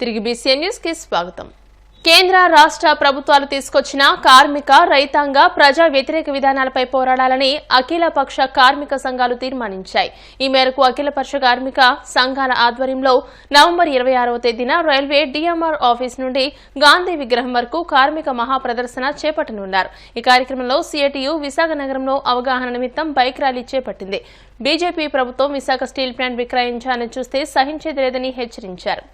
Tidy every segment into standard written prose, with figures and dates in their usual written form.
తిరిగి BCN news కి స్వాగతం. కేంద్ర రాష్ట్ర ప్రభుత్వాలు తీసుకొచ్చిన కార్మిక, రైతాంగ, ప్రజా వ్యతిరేక విధానాలపై పోరాడాలని అఖిలపక్ష కార్మిక సంఘాలు తీర్మానించాయి. ఈ మేరకు అఖిలపక్ష కార్మిక సంఘాల ఆధ్వర్యంలో నవంబర్ 26వ తేదీన రైల్వే డిఎంఆర్ ఆఫీస్ నుండి గాంధీ విగ్రహం వరకు కార్మిక మహాప్రదర్శన చేపట్టనున్నారు. ఈ కార్యక్రమంలో సిఐటియు విశాఖ నగరంలో అవగాహన నిమిత్తం బైక్ ర్యాలీ చేపట్టింది. బీజేపీ ప్రభుత్వం విశాఖ స్టీల్ ప్లాంట్ విక్రయించాలని చూస్తే సహించేది లేదని హెచ్చరించారు.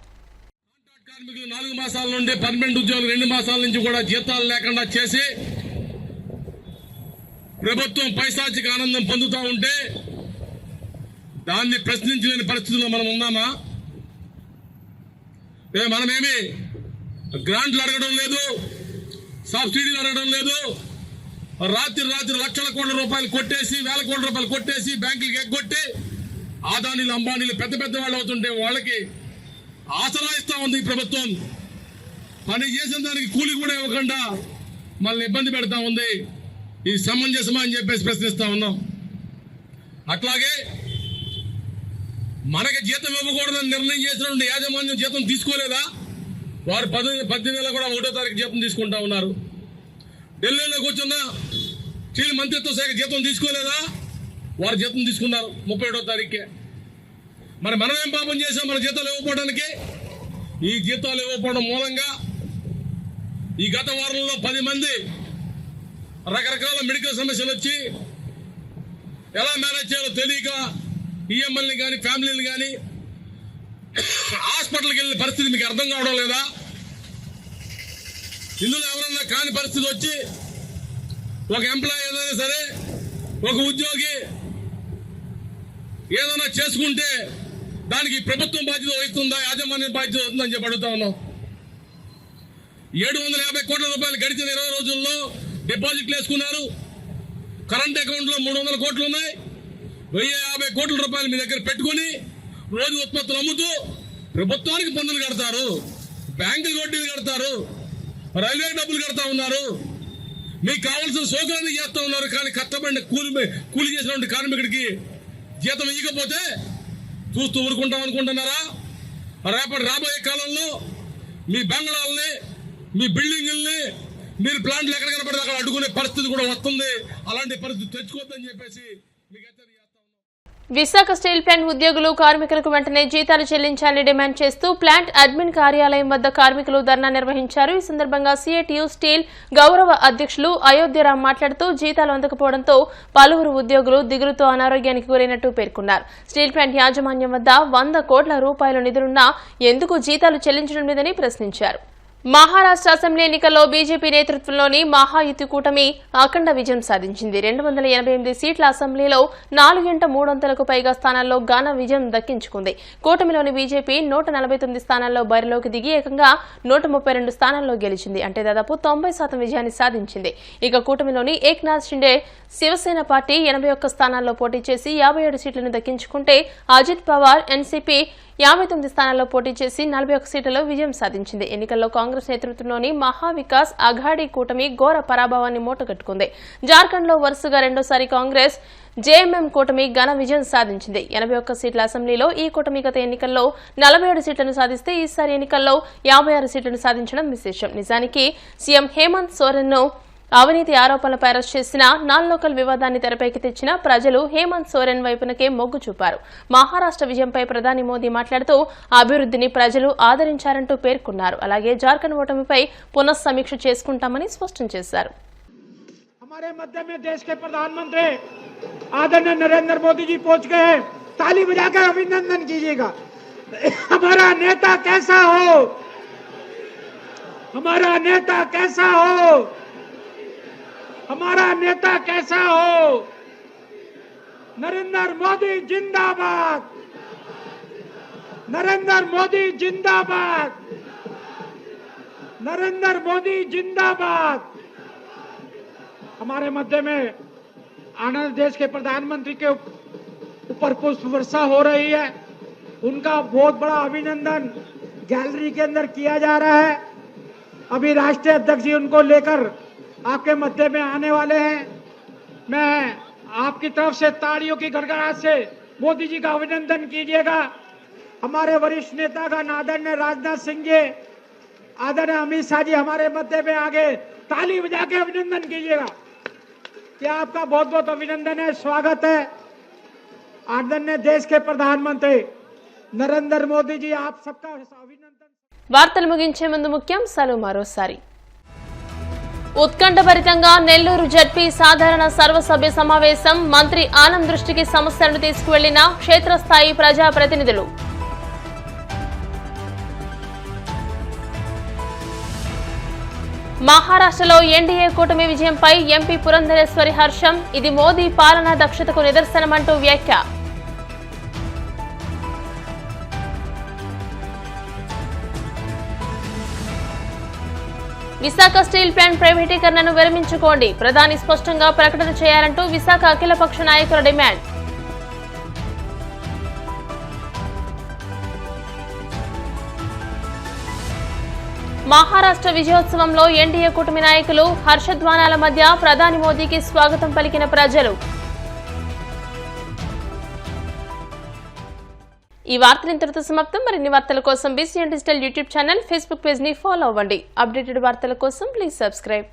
కార్మికులు 4 మాసాల నుండి పర్మనెంట్ ఉద్యోగులు 2 మాసాల నుంచి కూడా జీతాలు లేకుండా చేసి ప్రభుత్వం పైశాచిక ఆనందం పొందుతూ ఉంటే దాన్ని ప్రశ్నించలేని పరిస్థితుల్లో మనం ఉన్నామా? మనమేమి గ్రాంట్లు అడగడం లేదు, సబ్సిడీలు అడగడం లేదు. రాత్రి లక్షల కోట్ల రూపాయలు కొట్టేసి, వేల కోట్ల రూపాయలు కొట్టేసి బ్యాంకులకు ఎగ్గొట్టి ఆదానీలు, అంబానీలు పెద్ద వాళ్ళు అవుతుంటే వాళ్ళకి ఆసరా ఇస్తా ఉంది ఈ ప్రభుత్వం. పని చేసిన దానికి కూలి కూడా ఇవ్వకుండా మనల్ని ఇబ్బంది పెడతా ఉంది. ఇది సమంజసమా అని చెప్పేసి ప్రశ్నిస్తా ఉన్నాం. అట్లాగే మనకి జీతం ఇవ్వకూడదని నిర్ణయం చేసినటువంటి యాజమాన్యం జీతం తీసుకోలేదా? వారు 18 నెలలు కూడా 1వ తారీఖు జీతం తీసుకుంటా ఉన్నారు. ఢిల్లీలో కూర్చున్న స్టీల్ మంత్రిత్వ శాఖ జీతం తీసుకోలేదా? వారు జీతం తీసుకున్నారు 31వ తారీఖే. మరి మనం ఏం పాపం చేసాం మన జీతాలు ఇవ్వకపోవడానికి? ఈ జీతాలు ఇవ్వకపోవడం మూలంగా ఈ గత వారంలో 10 మంది రకరకాల మెడికల్ సమస్యలు వచ్చి ఎలా మేనేజ్ చేయాలో తెలియక ఈఎంఐల్ని కానీ ఫ్యామిలీని కానీ హాస్పిటల్కి వెళ్ళిన పరిస్థితి మీకు అర్థం కావడం లేదా? ఇందులో ఎవరన్నా కాని పరిస్థితి వచ్చి ఒక ఎంప్లాయీ ఏదైనా సరే, ఒక ఉద్యోగి ఏదైనా చేసుకుంటే దానికి ప్రభుత్వం బాధ్యత వహిస్తుందా, యాజమాన్యం బాధ్యత వస్తుందని చెప్పి అడుగుతా ఉన్నాం. 750 కోట్ల రూపాయలు గడిచిన 20 రోజుల్లో డిపాజిట్లు వేసుకున్నారు. కరెంట్ అకౌంట్ లో 300 కోట్లు ఉన్నాయి. 1050 కోట్ల రూపాయలు మీ దగ్గర పెట్టుకుని రోజు ఉత్పత్తులు అమ్ముతూ ప్రభుత్వానికి పన్నులు కడతారు, బ్యాంకులు వడ్డీలు కడతారు, రైల్వే డబ్బులు కడతా ఉన్నారు. మీకు కావాల్సిన సౌకర్యాన్ని చేస్తా ఉన్నారు. కానీ కష్టపడిన కూలి చేసినటువంటి కార్మికుడికి జీతం ఇవ్వకపోతే చూస్తూ ఊరుకుంటాం అనుకుంటున్నారా? రాబోయే కాలంలో మీ బంగ్లాలని, మీ బిల్డింగుల్ని మీరు ప్లాంట్లు ఎక్కడ కనపడితే అక్కడ అడ్డుకునే పరిస్థితి కూడా వస్తుంది. అలాంటి పరిస్థితి తెచ్చుకోవద్దని చెప్పేసి మీకు హెచ్చరిక చేస్తా ఉన్నాం. విశాఖ స్టీల్ ప్లాంట్ ఉద్యోగులు, కార్మికులకు వెంటనే జీతాలు చెల్లించాలని డిమాండ్ చేస్తూ ప్లాంట్ అడ్మిన్ కార్యాలయం వద్ద కార్మికులు ధర్నా నిర్వహించారు. ఈ సందర్భంగా సిఐటియు స్టీల్ గౌరవ అధ్యక్షులు అయోధ్యరామ్ మాట్లాడుతూ జీతాలు అందకపోవడంతో పలువురు ఉద్యోగులు దిగులుతో అనారోగ్యానికి గురైనట్టు పేర్కొన్నారు. స్టీల్ ప్లాంట్ యాజమాన్యం వద్ద 100 కోట్ల రూపాయల నిధులున్నా ఎందుకు జీతాలు చెల్లించడం లేదని ప్రశ్నించారు. మహారాష్ట్ర అసెంబ్లీ ఎన్నికల్లో బీజేపీ నేతృత్వంలోని మహాయుతి కూటమి అఖండ విజయం సాధించింది. 288 సీట్ల అసెంబ్లీలో 4,300కు పైగా స్థానాల్లో ఘన విజయం దక్కించుకుంది. కూటమిలోని బీజేపీ 149 స్థానాల్లో బరిలోకి దిగి ఏకంగా 132 స్థానాల్లో గెలిచింది. అంటే దాదాపు 90% విజయాన్ని సాధించింది. ఇక కూటమిలోని ఏక్నాథ్ షిండే శివసేన పార్టీ 81 స్థానాల్లో పోటీ చేసి 57 సీట్లను దక్కించుకుంటే అజిత్ పవార్ ఎన్సీపీ 59 స్థానాల్లో పోటీ చేసి 41 సీట్లలో విజయం సాధించింది. ఎన్నికల్లో కాంగ్రెస్ నేతృత్వంలోని మహావికాస్ అఘాడీ కూటమి ఘోర పరాభవాన్ని మూటగట్టుకుంది. జార్ఖండ్లో వరుసగా రెండోసారి కాంగ్రెస్ జేఎంఎం కూటమి ఘన విజయం సాధించింది. 81 సీట్ల అసెంబ్లీలో ఈ కూటమి గత ఎన్నికల్లో 47 సీట్లను సాధిస్తే ఈసారి ఎన్నికల్లో 56 సీట్లను సాధించడం విశేషం. నిజానికి సీఎం హేమంత్ సోరెన్ ను అవినీతి ఆరోపణలపై అరెస్ట్ చేసిన నాన్ లోకల్ వివాదాన్ని తెరపైకి తెచ్చిన ప్రజలు హేమంత్ సోరెన్ వైపునకే మొగ్గు చూపారు. మహారాష్ట్ర విజయంపై ప్రధాని మోదీ మాట్లాడుతూ అభివృద్ధిని ప్రజలు ఆదరించారంటూ పేర్కొన్నారు. అలాగే జార్ఖండ్ ఓటమిపై పునఃసమీక్ష చేసుకుంటామని స్పష్టం చేశారు. हमारे मध्य में देश के प्रधानमंत्री आदरणीय नरेंद्र मोदी जी पहुंच गए हैं. ताली बजाकर अभिनंदन कीजिएगा. हमारा नेता कैसा हो, हमारा नेता कैसा हो, हमारा नेता कैसा हो. नरेंद्र मोदी जिंदाबाद, नरेंद्र मोदी जिंदाबाद, नरेंद्र मोदी जिंदाबाद. हमारे मध्य में आनंद देश के प्रधानमंत्री के ऊपर पुष्प वर्षा हो रही है. उनका बहुत बड़ा अभिनंदन गैलरी के अंदर किया जा रहा है. अभी राष्ट्रीय अध्यक्ष जी उनको लेकर आपके मध्य में आने वाले हैं. मैं आपकी तरफ से तालियों की गड़गड़ाहट से मोदी जी का अभिनंदन कीजिएगा. हमारे वरिष्ठ नेतागण आदरणीय राजनाथ सिंह जी, आदरणीय अमित शाह जी हमारे मध्य में आगे ताली बजा के अभिनंदन कीजिएगा। क्या आपका बहुत बहुत अभिनंदन है, स्वागत है। आदरणीय देश के प्रधानमंत्री नरेंद्र मोदी जी, आप सबका अभिनंदन। వార్తలు ముగించే ముందు ముఖ్యాంశాలు మరోసారి. ఉత్కంఠభరితంగా నెల్లూరు జడ్పీ సాధారణ సర్వసభ్య సమావేశం. మంత్రి ఆనం దృష్టికి సమస్యలను తీసుకువెళ్లిన క్షేత్రస్థాయి ప్రజాప్రతినిధులు. మహారాష్ట్రలో ఎన్డీఏ కూటమి విజయంపై ఎంపీ పురంధరేశ్వరి హర్షం. ఇది మోదీ పాలనా దక్షతకు నిదర్శనమంటూ వ్యాఖ్య. విశాఖ స్టీల్ ప్లాంట్ ప్రైవేటీకరణను విరమించుకోండి, ప్రధాని స్పష్టంగా ప్రకటన చేయాలంటూ విశాఖ అఖిలపక్ష నాయకుల డిమాండ్. మహారాష్ట్ర విజయోత్సవంలో ఎన్డీఏ కూటమి నాయకులు హర్షధ్వానాల మధ్య ప్రధాని మోదీకి స్వాగతం పలికిన ప్రజలు. ఈ వార్తలు ఇంతటితో సమాప్తం. మరిన్ని వార్తల కోసం BCN digital YouTube channel, Facebook page ని ఫాలో అవ్వండి. అప్డేటెడ్ వార్తల కోసం ప్లీజ్ సబ్స్క్రైబ్.